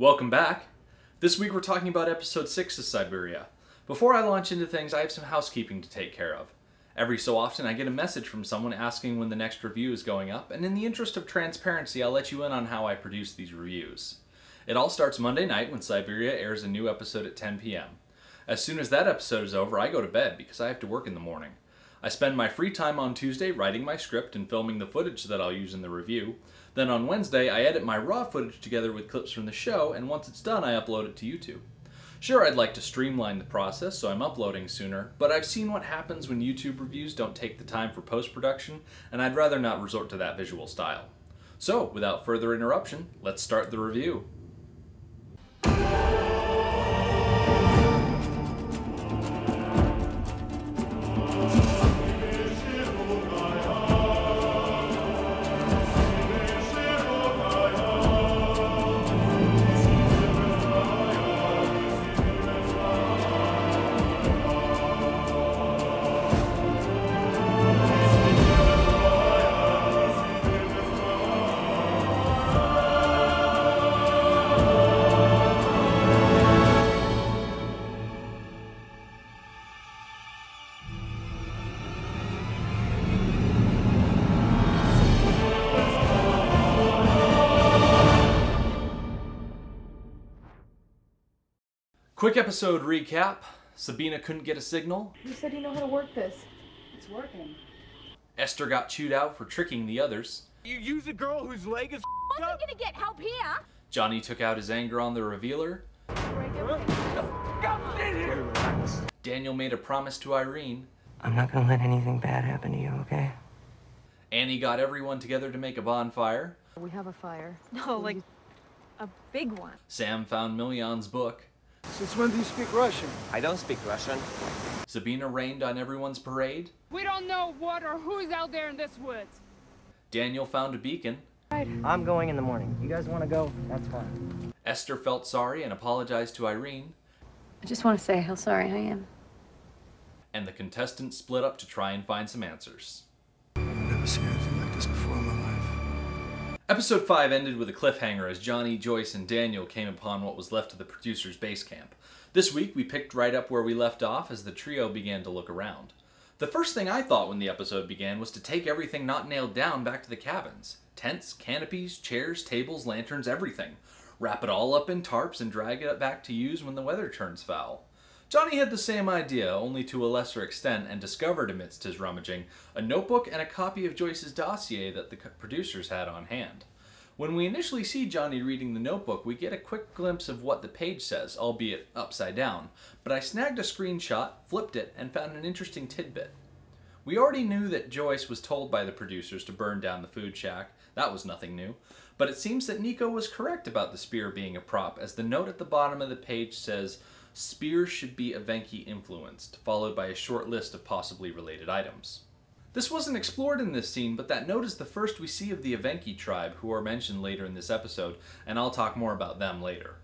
Welcome back. This week we're talking about episode 6 of Siberia. Before I launch into things, I have some housekeeping to take care of. Every so often I get a message from someone asking when the next review is going up, and in the interest of transparency I'll let you in on how I produce these reviews. It all starts Monday night when Siberia airs a new episode at 10 p.m. As soon as that episode is over, I go to bed because I have to work in the morning. I spend my free time on Tuesday writing my script and filming the footage that I'll use in the review. Then on Wednesday, I edit my raw footage together with clips from the show, and once it's done, I upload it to YouTube. Sure, I'd like to streamline the process, so I'm uploading sooner, but I've seen what happens when YouTube reviews don't take the time for post-production, and I'd rather not resort to that visual style. So, without further interruption, let's start the review. Quick episode recap. Sabina couldn't get a signal. You said you know how to work this. It's working. Esther got chewed out for tricking the others. You use a girl whose leg is I wasn't gonna get help here. Johnny took out his anger on the revealer. Daniel made a promise to Irene. I'm not gonna let anything bad happen to you, okay? Annie got everyone together to make a bonfire. We have a fire. No, like a big one. Sam found Milyan's book. Since when do you speak Russian? I don't speak Russian. Sabina rained on everyone's parade. We don't know what or who's out there in this woods. Daniel found a beacon. I'm going in the morning. You guys want to go? That's fine. Esther felt sorry and apologized to Irene. I just want to say how sorry I am. And the contestants split up to try and find some answers. I've never seen anything like this before in my life. Episode 5 ended with a cliffhanger as Johnny, Joyce, and Daniel came upon what was left of the producer's base camp. This week we picked right up where we left off as the trio began to look around. The first thing I thought when the episode began was to take everything not nailed down back to the cabins. Tents, canopies, chairs, tables, lanterns, everything. Wrap it all up in tarps and drag it back to use when the weather turns foul. Johnny had the same idea, only to a lesser extent, and discovered amidst his rummaging a notebook and a copy of Joyce's dossier that the producers had on hand. When we initially see Johnny reading the notebook, we get a quick glimpse of what the page says, albeit upside down, but I snagged a screenshot, flipped it, and found an interesting tidbit. We already knew that Joyce was told by the producers to burn down the food shack. That was nothing new. But it seems that Nico was correct about the spear being a prop, as the note at the bottom of the page says, "Spear should be Evenki influenced," followed by a short list of possibly related items. This wasn't explored in this scene, but that note is the first we see of the Evenki tribe, who are mentioned later in this episode, and I'll talk more about them later.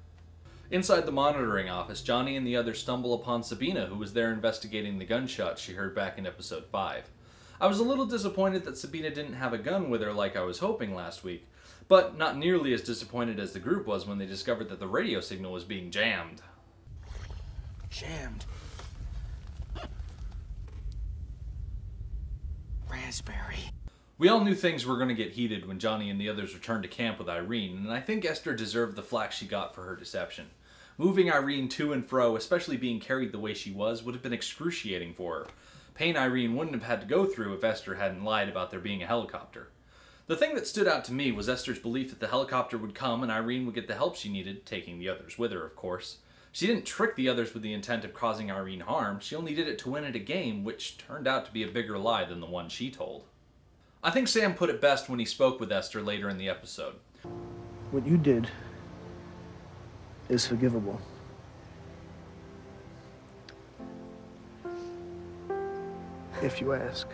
Inside the monitoring office, Johnny and the others stumble upon Sabina, who was there investigating the gunshots she heard back in episode 5. I was a little disappointed that Sabina didn't have a gun with her like I was hoping last week, but not nearly as disappointed as the group was when they discovered that the radio signal was being jammed. Jammed. Raspberry. We all knew things were going to get heated when Johnny and the others returned to camp with Irene, and I think Esther deserved the flack she got for her deception. Moving Irene to and fro, especially being carried the way she was, would have been excruciating for her. Pain Irene wouldn't have had to go through if Esther hadn't lied about there being a helicopter. The thing that stood out to me was Esther's belief that the helicopter would come and Irene would get the help she needed, taking the others with her, of course. She didn't trick the others with the intent of causing Irene harm, she only did it to win at a game, which turned out to be a bigger lie than the one she told. I think Sam put it best when he spoke with Esther later in the episode. What you did is forgivable. If you ask.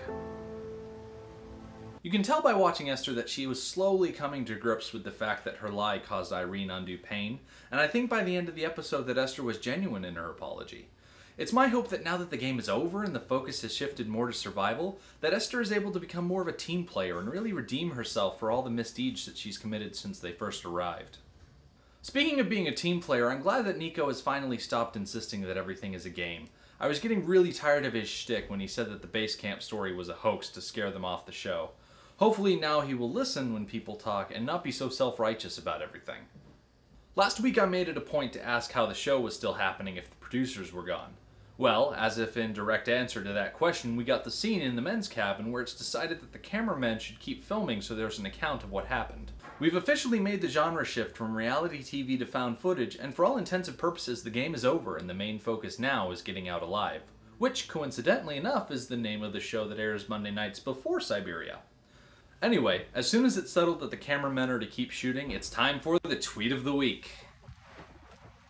You can tell by watching Esther that she was slowly coming to grips with the fact that her lie caused Irene undue pain, and I think by the end of the episode that Esther was genuine in her apology. It's my hope that now that the game is over and the focus has shifted more to survival, that Esther is able to become more of a team player and really redeem herself for all the misdeeds that she's committed since they first arrived. Speaking of being a team player, I'm glad that Nico has finally stopped insisting that everything is a game. I was getting really tired of his shtick when he said that the base camp story was a hoax to scare them off the show. Hopefully now he will listen when people talk and not be so self-righteous about everything. Last week I made it a point to ask how the show was still happening if the producers were gone. Well, as if in direct answer to that question, we got the scene in the men's cabin where it's decided that the cameramen should keep filming so there's an account of what happened. We've officially made the genre shift from reality TV to found footage, and for all intents and purposes the game is over and the main focus now is getting out alive. Which, coincidentally enough, is the name of the show that airs Monday nights before Siberia. Anyway, as soon as it's settled that the cameramen are to keep shooting, it's time for the Tweet of the Week.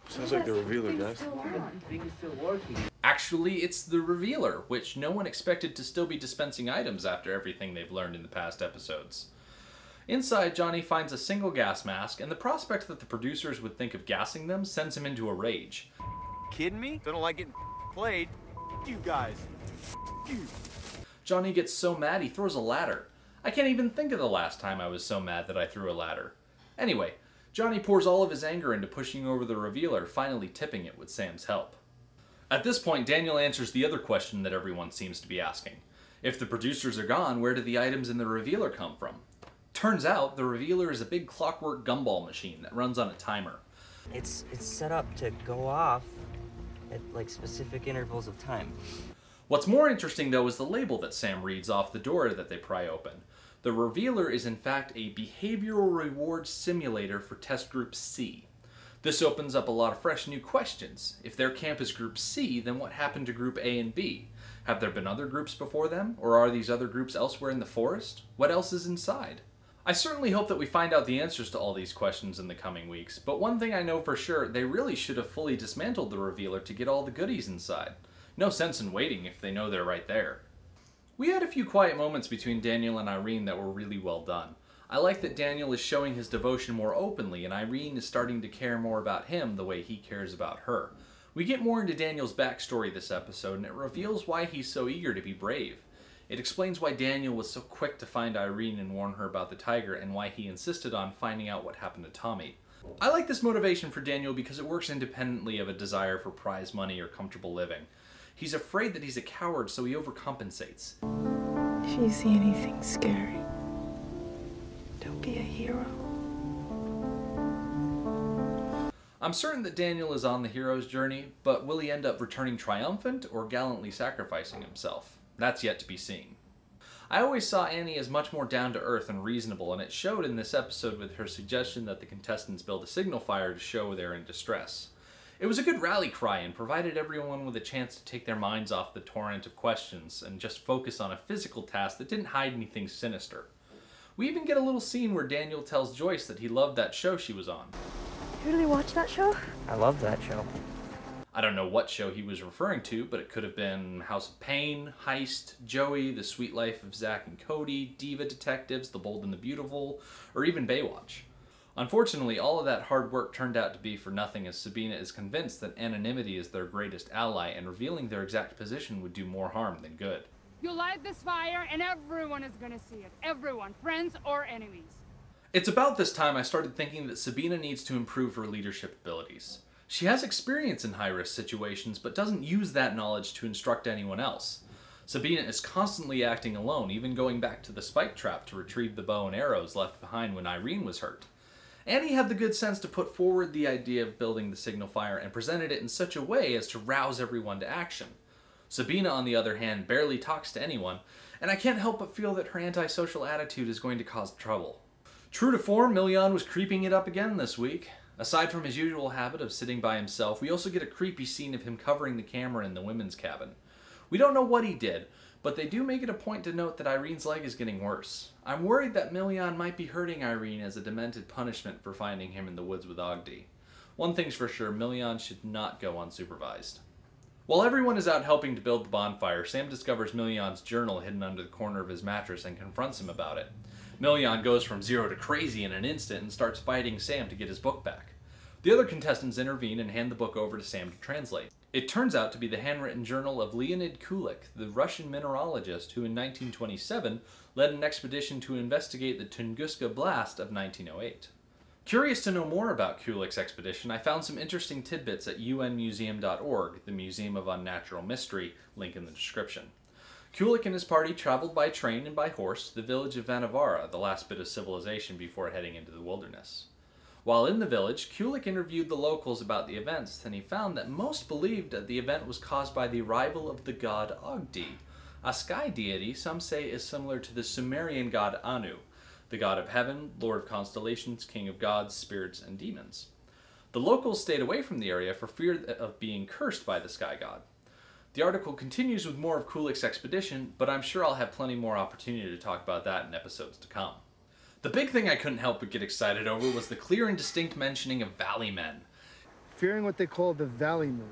Sounds like the revealer, guys. Actually, it's the revealer, which no one expected to still be dispensing items after everything they've learned in the past episodes. Inside, Johnny finds a single gas mask, and the prospect that the producers would think of gassing them sends him into a rage. Kidding me? Don't like getting played. You guys. Johnny gets so mad he throws a ladder. I can't even think of the last time I was so mad that I threw a ladder. Anyway, Johnny pours all of his anger into pushing over the revealer, finally tipping it with Sam's help. At this point, Daniel answers the other question that everyone seems to be asking. If the producers are gone, where do the items in the revealer come from? Turns out, the revealer is a big clockwork gumball machine that runs on a timer. It's set up to go off at like specific intervals of time. What's more interesting though is the label that Sam reads off the door that they pry open. The revealer is in fact a behavioral reward simulator for test group C. This opens up a lot of fresh new questions. If their camp is group C, then what happened to group A and B? Have there been other groups before them? Or are these other groups elsewhere in the forest? What else is inside? I certainly hope that we find out the answers to all these questions in the coming weeks, but one thing I know for sure, they really should have fully dismantled the revealer to get all the goodies inside. No sense in waiting if they know they're right there. We had a few quiet moments between Daniel and Irene that were really well done. I like that Daniel is showing his devotion more openly and Irene is starting to care more about him the way he cares about her. We get more into Daniel's backstory this episode and it reveals why he's so eager to be brave. It explains why Daniel was so quick to find Irene and warn her about the tiger and why he insisted on finding out what happened to Tommy. I like this motivation for Daniel because it works independently of a desire for prize money or comfortable living. He's afraid that he's a coward, so he overcompensates. If you see anything scary, don't be a hero. I'm certain that Daniel is on the hero's journey, but will he end up returning triumphant or gallantly sacrificing himself? That's yet to be seen. I always saw Annie as much more down-to-earth and reasonable, and it showed in this episode with her suggestion that the contestants build a signal fire to show they're in distress. It was a good rally cry and provided everyone with a chance to take their minds off the torrent of questions and just focus on a physical task that didn't hide anything sinister. We even get a little scene where Daniel tells Joyce that he loved that show she was on. You really watch that show? I love that show. I don't know what show he was referring to, but it could have been House of Pain, Heist, Joey, The Sweet Life of Zack and Cody, Diva Detectives, The Bold and the Beautiful, or even Baywatch. Unfortunately, all of that hard work turned out to be for nothing as Sabina is convinced that anonymity is their greatest ally and revealing their exact position would do more harm than good. You light this fire and everyone is gonna see it. Everyone, friends or enemies. It's about this time I started thinking that Sabina needs to improve her leadership abilities. She has experience in high-risk situations, but doesn't use that knowledge to instruct anyone else. Sabina is constantly acting alone, even going back to the spike trap to retrieve the bow and arrows left behind when Irene was hurt. Annie had the good sense to put forward the idea of building the signal fire and presented it in such a way as to rouse everyone to action. Sabina, on the other hand, barely talks to anyone, and I can't help but feel that her antisocial attitude is going to cause trouble. True to form, Miljan was creeping it up again this week. Aside from his usual habit of sitting by himself, we also get a creepy scene of him covering the camera in the women's cabin. We don't know what he did, but they do make it a point to note that Irene's leg is getting worse. I'm worried that Miljan might be hurting Irene as a demented punishment for finding him in the woods with Ogdi. One thing's for sure, Miljan should not go unsupervised. While everyone is out helping to build the bonfire, Sam discovers Miljan's journal hidden under the corner of his mattress and confronts him about it. Miljan goes from zero to crazy in an instant and starts fighting Sam to get his book back. The other contestants intervene and hand the book over to Sam to translate. It turns out to be the handwritten journal of Leonid Kulik, the Russian mineralogist who in 1927 led an expedition to investigate the Tunguska blast of 1908. Curious to know more about Kulik's expedition, I found some interesting tidbits at unmuseum.org, the Museum of Unnatural Mystery, link in the description. Kulik and his party traveled by train and by horse to the village of Vanavara, the last bit of civilization before heading into the wilderness. While in the village, Kulik interviewed the locals about the events, and he found that most believed that the event was caused by the arrival of the god Ogdi, a sky deity some say is similar to the Sumerian god Anu, the god of heaven, lord of constellations, king of gods, spirits, and demons. The locals stayed away from the area for fear of being cursed by the sky god. The article continues with more of Kulik's expedition, but I'm sure I'll have plenty more opportunity to talk about that in episodes to come. The big thing I couldn't help but get excited over was the clear and distinct mentioning of Valley Men. Fearing what they call the Valley Men.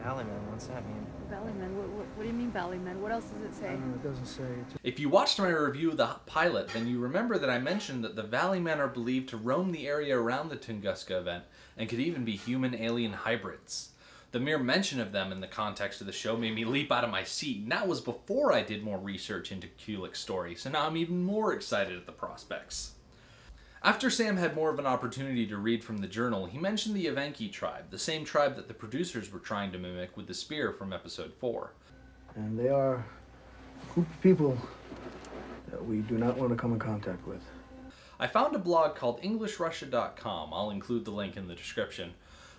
Valley Man, what's that mean? Valleymen? What do you mean Valleymen? What else does it say? It doesn't say. If you watched my review of the pilot, then you remember that I mentioned that the Valley Men are believed to roam the area around the Tunguska event and could even be human-alien hybrids. The mere mention of them in the context of the show made me leap out of my seat, and that was before I did more research into Kulik's story, so now I'm even more excited at the prospects. After Sam had more of an opportunity to read from the journal, he mentioned the Evenki tribe, the same tribe that the producers were trying to mimic with the spear from episode 4. And they are a group of people that we do not want to come in contact with. I found a blog called EnglishRussia.com, I'll include the link in the description,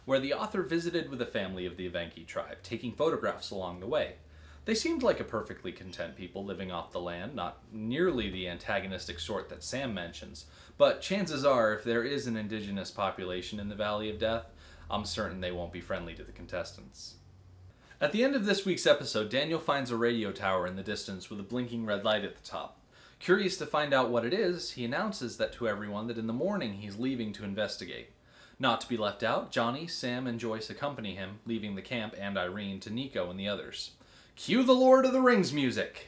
where the author visited with a family of the Evenki tribe, taking photographs along the way. They seemed like a perfectly content people living off the land, not nearly the antagonistic sort that Sam mentions, but chances are if there is an indigenous population in the Valley of Death, I'm certain they won't be friendly to the contestants. At the end of this week's episode, Daniel finds a radio tower in the distance with a blinking red light at the top. Curious to find out what it is, he announces that to everyone that in the morning he's leaving to investigate. Not to be left out, Johnny, Sam, and Joyce accompany him, leaving the camp and Irene to Nico and the others. Cue the Lord of the Rings music!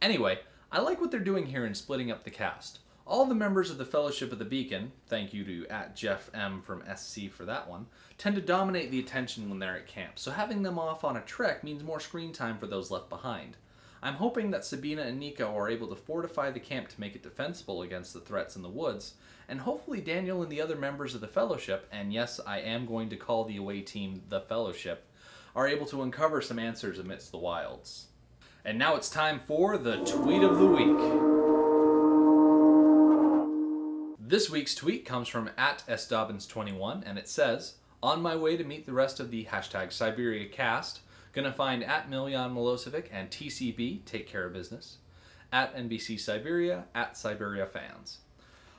Anyway, I like what they're doing here in splitting up the cast. All the members of the Fellowship of the Beacon, thank you to @JeffM from SC for that one, tend to dominate the attention when they're at camp, so having them off on a trek means more screen time for those left behind. I'm hoping that Sabina and Nico are able to fortify the camp to make it defensible against the threats in the woods, and hopefully Daniel and the other members of the Fellowship, and yes, I am going to call the away team the Fellowship, are able to uncover some answers amidst the wilds. And now it's time for the Tweet of the Week. This week's tweet comes from @SDobbins21, and it says, "On my way to meet the rest of the #Siberia cast, gonna find @Miljan Milosevic and TCB, take care of business, @NBC Siberia, @Siberia fans."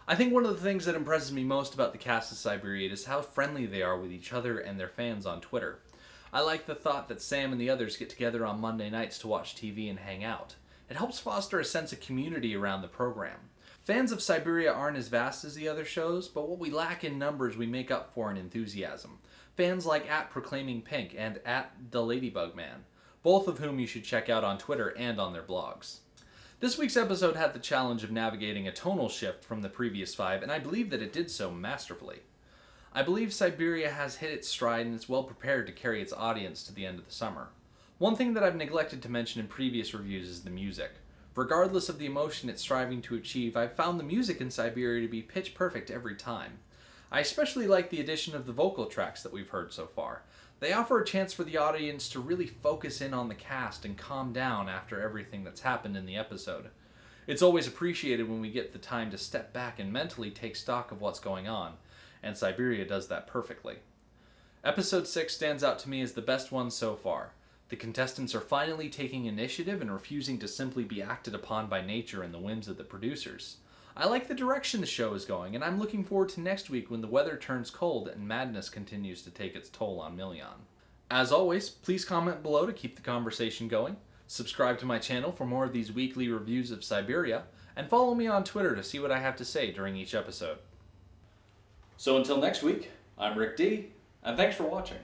I think one of the things that impresses me most about the cast of Siberia is how friendly they are with each other and their fans on Twitter. I like the thought that Sam and the others get together on Monday nights to watch TV and hang out. It helps foster a sense of community around the program. Fans of Siberia aren't as vast as the other shows, but what we lack in numbers we make up for in enthusiasm. Fans like @ProclaimingPink and @TheLadybugMan, both of whom you should check out on Twitter and on their blogs. This week's episode had the challenge of navigating a tonal shift from the previous 5, and I believe that it did so masterfully. I believe Siberia has hit its stride and is well prepared to carry its audience to the end of the summer. One thing that I've neglected to mention in previous reviews is the music. Regardless of the emotion it's striving to achieve, I've found the music in Siberia to be pitch perfect every time. I especially like the addition of the vocal tracks that we've heard so far. They offer a chance for the audience to really focus in on the cast and calm down after everything that's happened in the episode. It's always appreciated when we get the time to step back and mentally take stock of what's going on, and Siberia does that perfectly. Episode 6 stands out to me as the best one so far. The contestants are finally taking initiative and refusing to simply be acted upon by nature and the whims of the producers. I like the direction the show is going, and I'm looking forward to next week when the weather turns cold and madness continues to take its toll on Miljan. As always, please comment below to keep the conversation going, subscribe to my channel for more of these weekly reviews of Siberia, and follow me on Twitter to see what I have to say during each episode. So until next week, I'm Rick D, and thanks for watching.